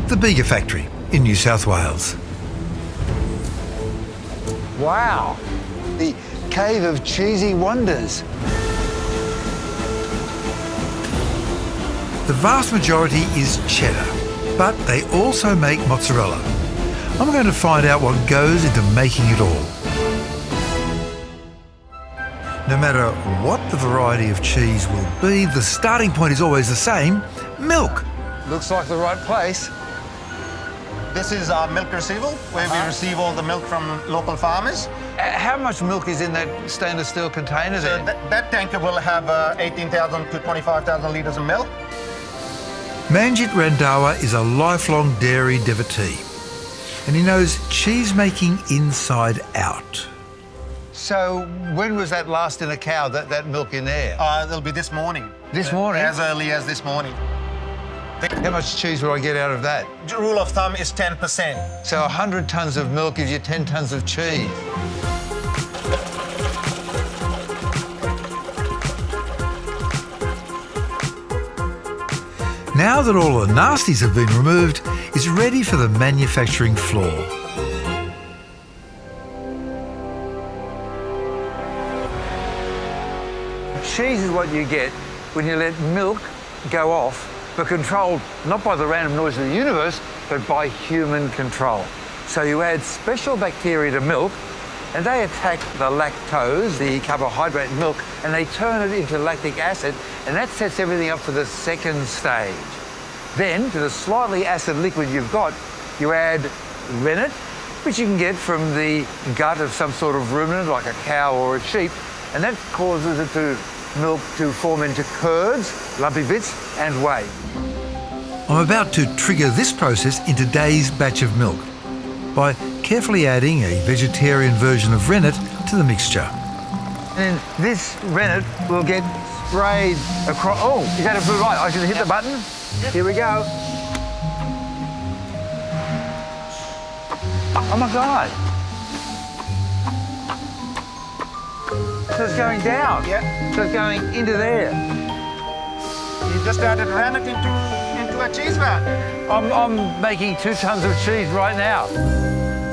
the Bega factory in New South Wales. Wow. The cave of cheesy wonders. The vast majority is cheddar, but they also make mozzarella. I'm going to find out what goes into making it all. No matter what the variety of cheese will be, the starting point is always the same: milk. Looks like the right place. This is our milk receival, where we receive all the milk from local farmers. How much milk is in that stainless steel container So there? that tanker will have 18,000 to 25,000 litres of milk. Manjit Randhawa is a lifelong dairy devotee, and he knows cheese making inside out. So when was that last in a cow, that milk in there? It'll be this morning. This morning? As early as this morning. How much cheese will I get out of that? The rule of thumb is 10%. So 100 tonnes of milk gives you 10 tonnes of cheese. Now that all the nasties have been removed, it's ready for the manufacturing floor. Cheese is what you get when you let milk go off, but controlled not by the random noise of the universe, but by human control. So you add special bacteria to milk, and they attack the lactose, the carbohydrate in milk, and they turn it into lactic acid, and that sets everything up for the second stage. Then, to the slightly acid liquid you've got, you add rennet, which you can get from the gut of some sort of ruminant, like a cow or a sheep, and that causes it to milk to form into curds, lumpy bits, and whey. I'm about to trigger this process in today's batch of milk by carefully adding a vegetarian version of rennet to the mixture. And this rennet will get sprayed across. Oh, is that a blue light? I should hit the button. Here we go. Oh my God. So it's going down. Yeah. So it's going into there. You just added rennet into a cheese vat. I'm making 2 tonnes of cheese right now.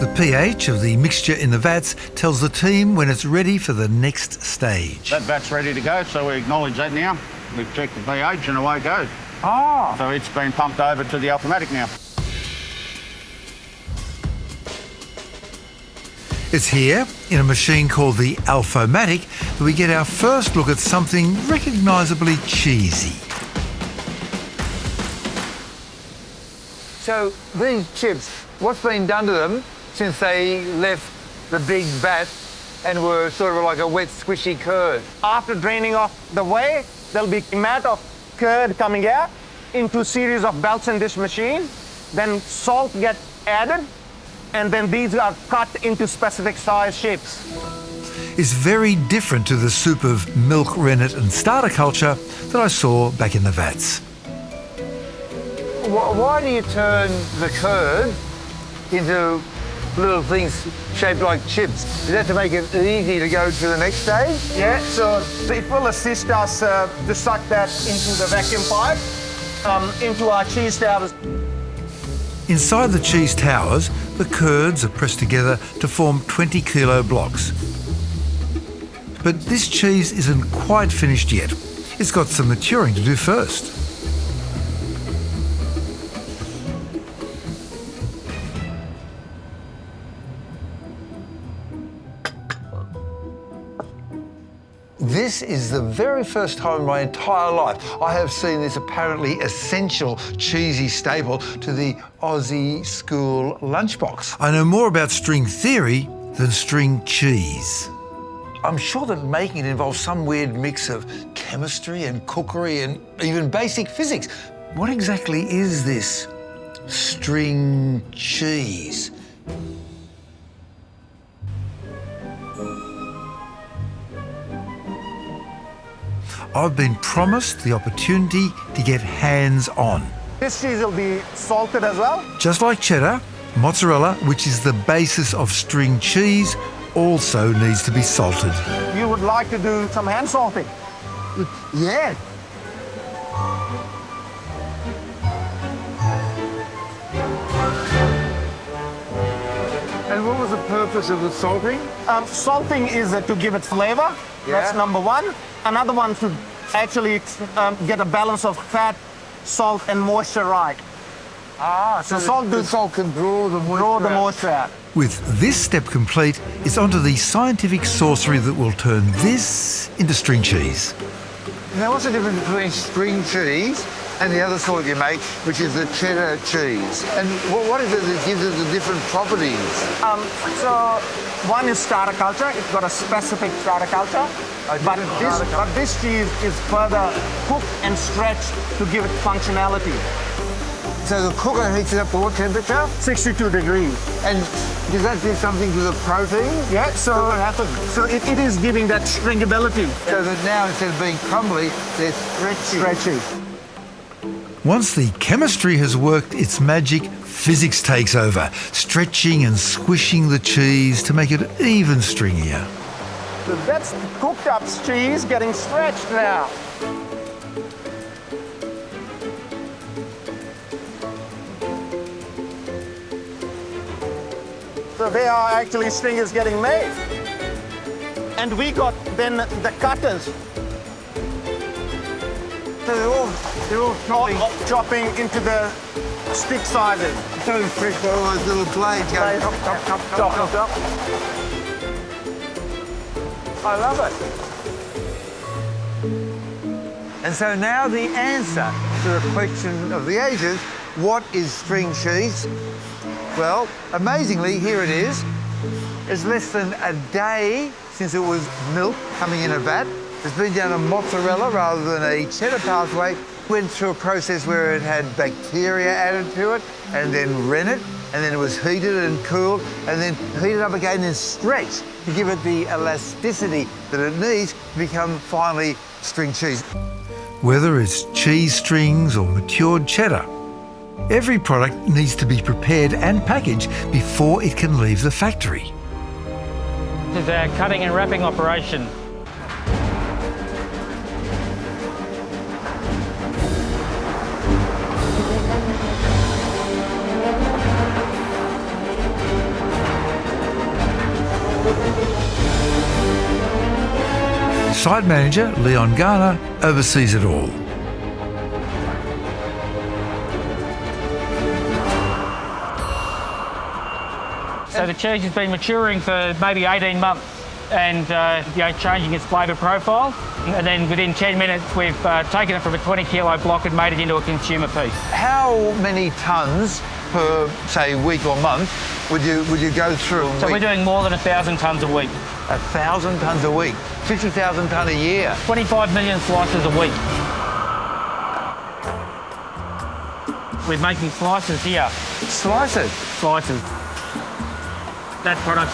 The pH of the mixture in the vats tells the team when it's ready for the next stage. That vat's ready to go, so we acknowledge that now. We've checked the pH and away it goes. Oh. So it's been pumped over to the Alphametic now. It's here, in a machine called the Alphomatic, that we get our first look at something recognisably cheesy. So these chips, what's been done to them since they left the big vat and were sort of like a wet, squishy curd? After draining off the whey, there'll be a mat of curd coming out into a series of belts in this machine. Then salt gets added, and then these are cut into specific size shapes. It's very different to the soup of milk, rennet and starter culture that I saw back in the vats. Why do you turn the curd into little things shaped like chips? Is that to make it easy to go to the next stage? Yeah, so it will assist us to suck that into the vacuum pipe, into our cheese towers. Inside the cheese towers, the curds are pressed together to form 20-kilo blocks. But this cheese isn't quite finished yet. It's got some maturing to do first. This is the very first time in my entire life I have seen this apparently essential cheesy staple to the Aussie school lunchbox. I know more about string theory than string cheese. I'm sure that making it involves some weird mix of chemistry and cookery and even basic physics. What exactly is this string cheese? I've been promised the opportunity to get hands-on. This cheese will be salted as well. Just like cheddar, mozzarella, which is the basis of string cheese, also needs to be salted. You would like to do some hand salting? Yeah. purpose of the salting? Salting is to give it flavor. Yeah. That's number one. Another one to actually get a balance of fat, salt, and moisture right. So the salt can draw the moisture Draw the out. moisture out. With this step complete, it's onto the scientific sorcery that will turn this into string cheese. Now, what's the difference between string cheese and the other sort you make, which is the cheddar cheese? And what is it that gives it the different properties? So one is starter culture. It's got a specific starter culture. But this cheese is further cooked and stretched to give it functionality. So the cooker heats it up to what temperature? 62 degrees. And does that do something to the protein? Yeah, so what happens? So it is giving that stringability. So that now, instead of being crumbly, they're stretchy. Once the chemistry has worked its magic, physics takes over, stretching and squishing the cheese to make it even stringier. So that's cooked up cheese getting stretched now. So there are actually stringers getting made. And we got then the cutters. So they're all chopping into the stick sizes. so fresh, all those little blades going chop, chop, chop, chop, chop, chop. I love it. And so now the answer to the question of the ages, what is string cheese? Well, amazingly, here it is. It's less than a day since it was milk coming in a vat. It's been down a mozzarella rather than a cheddar pathway. Went through a process where it had bacteria added to it, and then rennet, and then it was heated and cooled, and then heated up again and stretched to give it the elasticity that it needs to become finally string cheese. Whether it's cheese strings or matured cheddar, every product needs to be prepared and packaged before it can leave the factory. This is our cutting and wrapping operation. Site manager Leon Garner oversees it all. So the cheese has been maturing for maybe 18 months and changing its flavour profile. And then within 10 minutes, we've taken it from a 20 kilo block and made it into a consumer piece. How many tonnes per, say, week or month would you go through a So week? we're doing more than 1,000 tonnes a week. 1,000 tonnes a week, 50,000 tonne a year. 25 million slices a week. We're making slices here. Slices. Slices. That product,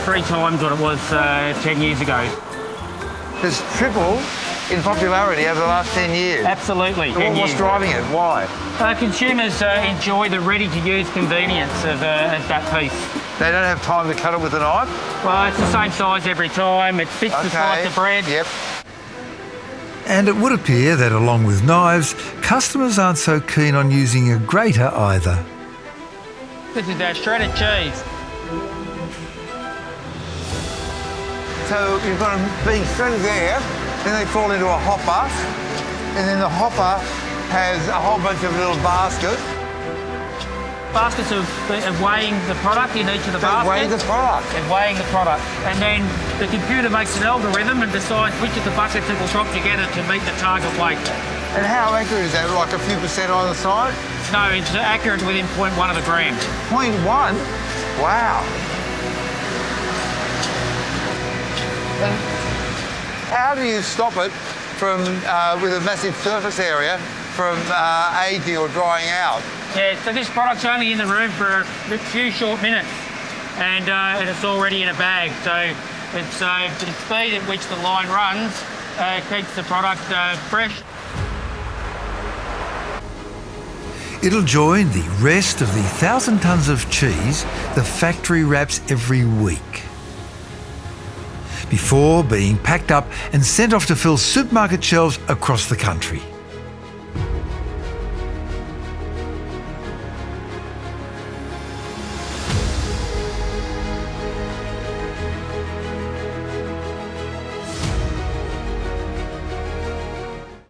3 times what it was 10 years ago. Has tripled in popularity over the last 10 years. Absolutely. 10 What's years. driving it? Why? Consumers enjoy the ready-to-use convenience of that piece. They don't have time to cut it with a knife? Well, it's the same size every time. It fits the slice of bread. Yep. And it would appear that along with knives, customers aren't so keen on using a grater either. This is our shredded cheese. So you've got them being shredded there, then they fall into a hopper, and then the hopper has a whole bunch of little baskets. Baskets of weighing the product in each of the baskets. Weigh the product. And weighing the product. And then the computer makes an algorithm and decides which of the buckets it will drop together to meet the target weight. And how accurate is that? Like a few percent either side? No, it's accurate within 0.1 of a gram. 0.1? Wow. And how do you stop it from, with a massive surface area, from aging or drying out? Yeah, so this product's only in the room for a few short minutes, and it's already in a bag. So it's the speed at which the line runs keeps the product fresh. It'll join the rest of the 1,000 tonnes of cheese the factory wraps every week, before being packed up and sent off to fill supermarket shelves across the country.